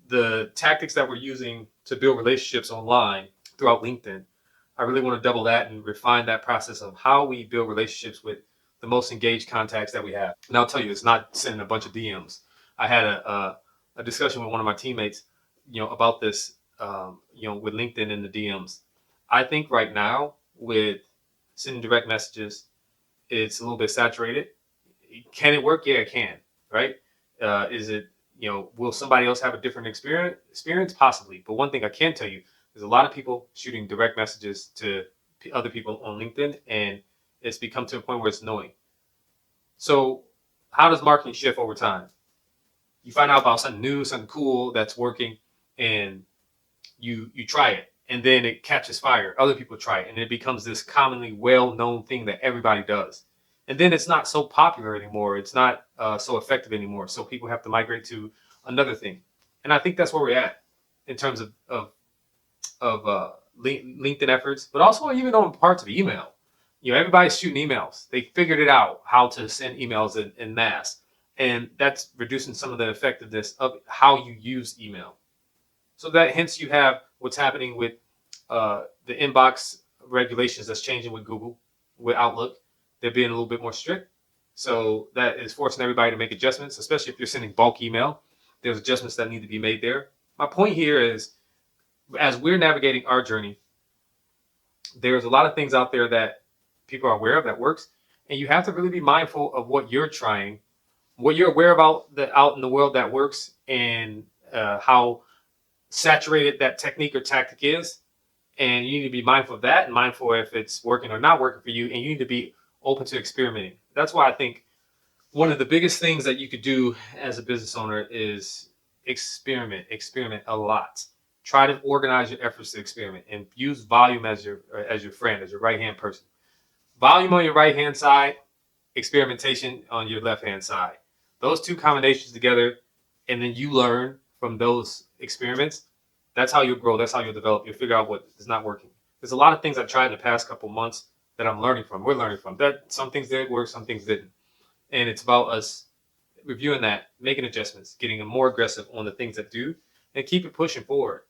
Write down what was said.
the tactics that we're using to build relationships online throughout LinkedIn, I really want to double that and refine that process of how we build relationships with the most engaged contacts that we have. And I'll tell you, it's not sending a bunch of DMs. I had a discussion with one of my teammates, about this, with LinkedIn in the DMs. I think right now with sending direct messages, it's a little bit saturated. Can it work? Yeah, it can. Right? Is it? Will somebody else have a different experience? Possibly. But one thing I can tell you, there's a lot of people shooting direct messages to other people on LinkedIn, and it's become to a point where it's annoying. So, how does marketing shift over time? You find out about something new, something cool that's working, and you try it, and then it catches fire. Other people try it, and it becomes this commonly well-known thing that everybody does. And then it's not so popular anymore. It's not so effective anymore. So people have to migrate to another thing. And I think that's where we're at in terms of LinkedIn efforts, but also even on parts of email. Everybody's shooting emails. They figured it out how to send emails in mass, and that's reducing some of the effectiveness of how you use email. So that hence you have what's happening with the inbox regulations that's changing with Google, with Outlook. They're being a little bit more strict. So that is forcing everybody to make adjustments, especially if you're sending bulk email. There's adjustments that need to be made there. My point here is, as we're navigating our journey, there's a lot of things out there that people are aware of that works, and you have to really be mindful of what you're trying, what you're aware about out in the world that works, and how saturated that technique or tactic is. And you need to be mindful of that and mindful if it's working or not working for you. And you need to be open to experimenting. That's why I think one of the biggest things that you could do as a business owner is experiment a lot. Try to organize your efforts to experiment and use volume as your friend, as your right hand person. Volume on your right hand side, experimentation on your left hand side. Those two combinations together, and then you learn from those experiments. That's how you'll grow. That's how you'll develop. You'll figure out what is not working. There's a lot of things I've tried in the past couple months that I'm learning from. We're learning from that. Some things did work, some things didn't, and it's about us reviewing that, making adjustments, getting more aggressive on the things that do, and keep it pushing forward.